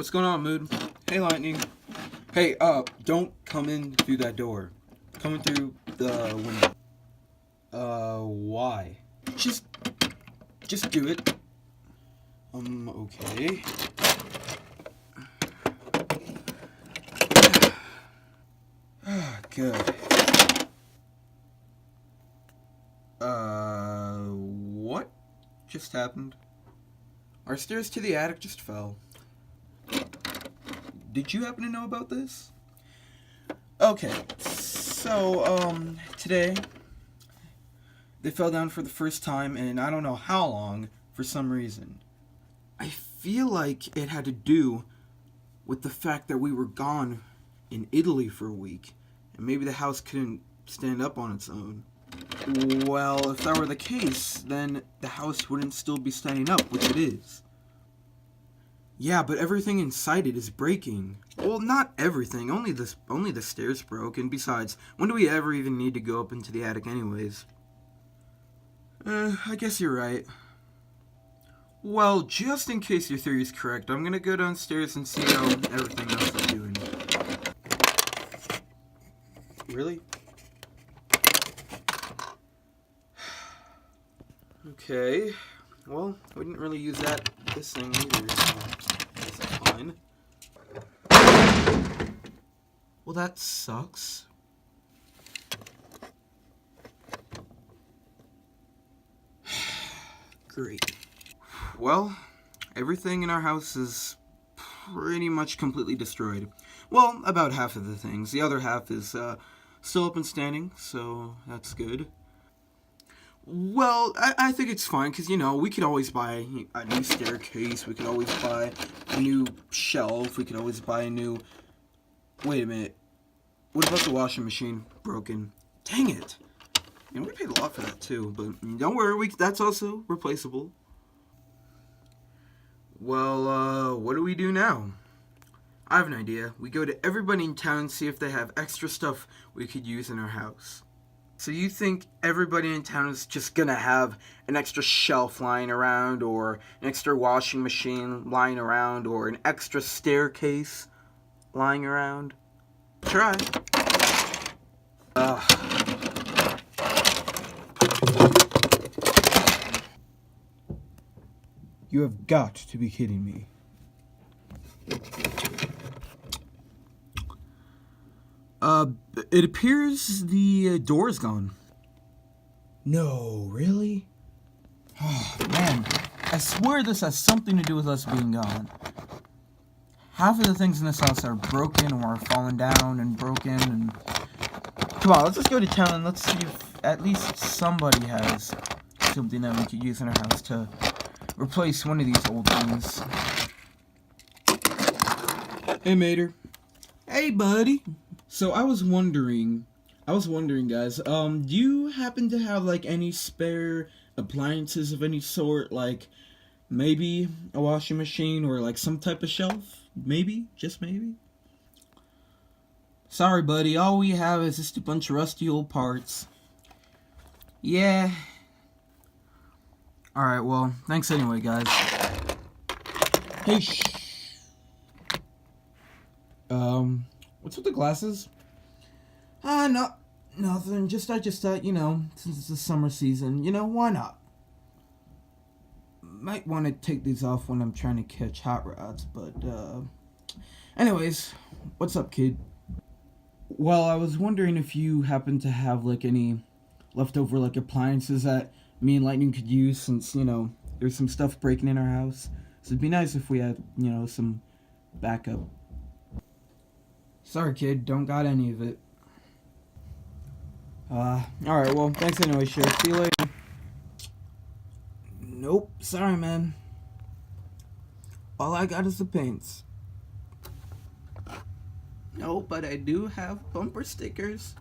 What's going on, Mood? Hey, Lightning. Hey, don't come in through that door. Come in through the window. Why? Just do it. Okay. Good. What just happened? Our stairs to the attic just fell. Did you happen to know about this? Okay, so, today, they fell down for the first time in I don't know how long, for some reason. I feel like it had to do with the fact that we were gone in Italy for a week, and maybe the house couldn't stand up on its own. Well, if that were the case, then the house wouldn't still be standing up, which it is. Yeah, but everything inside it is breaking. Well, not everything, only the stairs broke, and besides, when do we ever even need to go up into the attic anyways? I guess you're right. Well, just in case your theory is correct, I'm gonna go downstairs and see how everything else is doing. Really? Okay. Well, we didn't really use this thing either, so that's fine. Well, that sucks. Great. Well, everything in our house is pretty much completely destroyed. Well, about half of the things. The other half is still up and standing, so that's good. Well, I think it's fine, because, you know, we could always buy a new staircase, we could always buy a new shelf, we could always buy a new... Wait a minute. What about the washing machine? Broken. Dang it. You know, we paid a lot for that, too, but don't worry, that's also replaceable. Well, what do we do now? I have an idea. We go to everybody in town and see if they have extra stuff we could use in our house. So you think everybody in town is just gonna have an extra shelf lying around, or an extra washing machine lying around, or an extra staircase lying around? Try. You have got to be kidding me. It appears the door is gone. No, really? Oh, man, I swear this has something to do with us being gone. Half of the things in this house are broken or fallen down and broken, and... Come on, let's just go to town and let's see if at least somebody has something that we could use in our house to replace one of these old things. Hey, Mater. Hey, buddy. So I was wondering, guys, do you happen to have, like, any spare appliances of any sort, like, maybe a washing machine or, like, some type of shelf? Maybe? Just maybe? Sorry, buddy, all we have is just a bunch of rusty old parts. Yeah. Alright, well, thanks anyway, guys. Hey, shh. What's with the glasses? Nothing. I just thought, you know, since it's the summer season, you know, why not? Might want to take these off when I'm trying to catch hot rods, but, anyways, what's up, kid? Well, I was wondering if you happen to have, like, any leftover, like, appliances that me and Lightning could use, since, you know, there's some stuff breaking in our house. So it'd be nice if we had, you know, some backup. Sorry, kid, don't got any of it. Alright, well, thanks anyway, Sheriff. See you later. Nope, sorry, man. All I got is the paints. No, but I do have bumper stickers.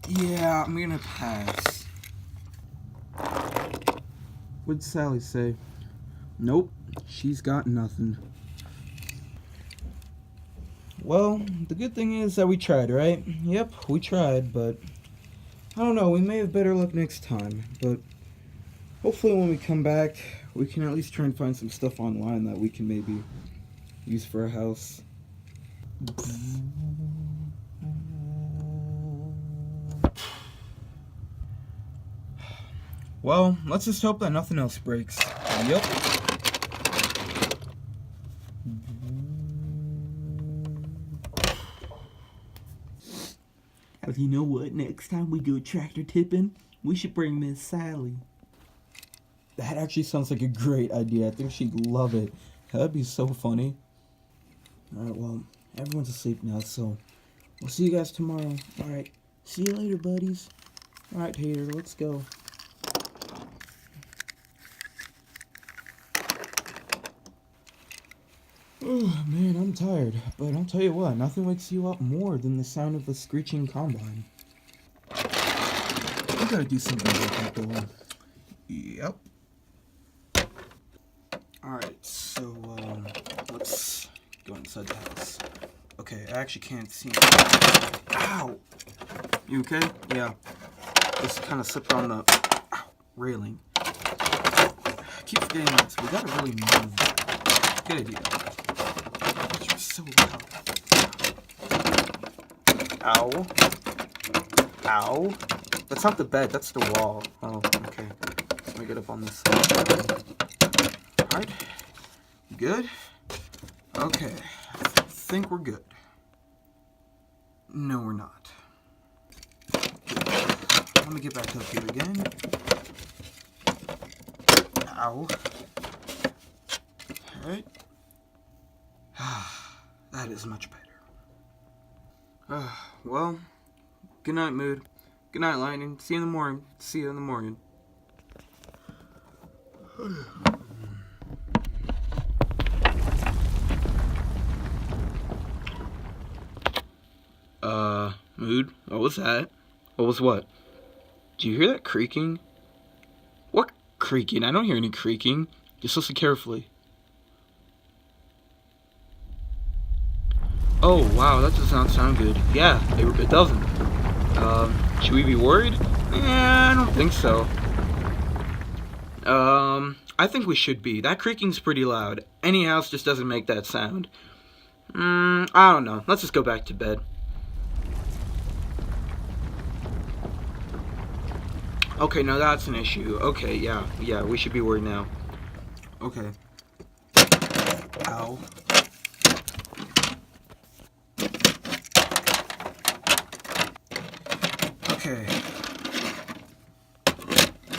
Yeah, I'm gonna pass. What'd Sally say? Nope, she's got nothing. Well, the good thing is that we tried, right? Yep, we tried, but I don't know, we may have better luck next time, but hopefully when we come back, we can at least try and find some stuff online that we can maybe use for a house. Well, let's just hope that nothing else breaks. Yep. You know what? Next time we go tractor tipping, we should bring Miss Sally. That actually sounds like a great idea. I think she'd love it. That'd be so funny. Alright, well, everyone's asleep now, so we'll see you guys tomorrow. Alright, see you later, buddies. Alright, Tater, let's go. Oh, man, I'm tired. But I'll tell you what, nothing wakes you up more than the sound of a screeching combine. We gotta do something about that, though. Yep. Alright, so, let's go inside the house. Okay, I actually can't see anything. Ow! You okay? Yeah. Just kind of slipped on the railing. I keep forgetting that, so we gotta really move that. Good idea. You're so loud. Ow. Ow. That's not the bed, that's the wall. Oh, okay. Let me get up on this side. Alright. Good? Okay. I think we're good. No, we're not. Let me get back up here again. Ow. Alright. That is much better. Well, good night, Mood. Good night, Lightning. See you in the morning. See you in the morning. Mood? What was that? What was what? Do you hear that creaking? What creaking? I don't hear any creaking. Just listen carefully. Oh, wow, that does not sound good. Yeah, it doesn't. Should we be worried? I don't think so. I think we should be. That creaking's pretty loud. Any house just doesn't make that sound. I don't know. Let's just go back to bed. Okay, now that's an issue. Okay, yeah, we should be worried now. Okay. Ow. Okay.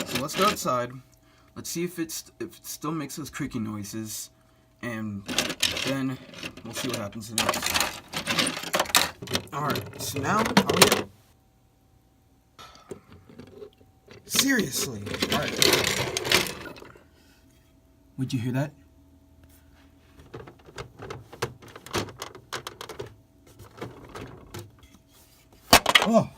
So let's go outside. Let's see if it still makes those creaking noises, and then we'll see what happens next. Alright, so now I'll get... Seriously. Alright. Would you hear that? Oh.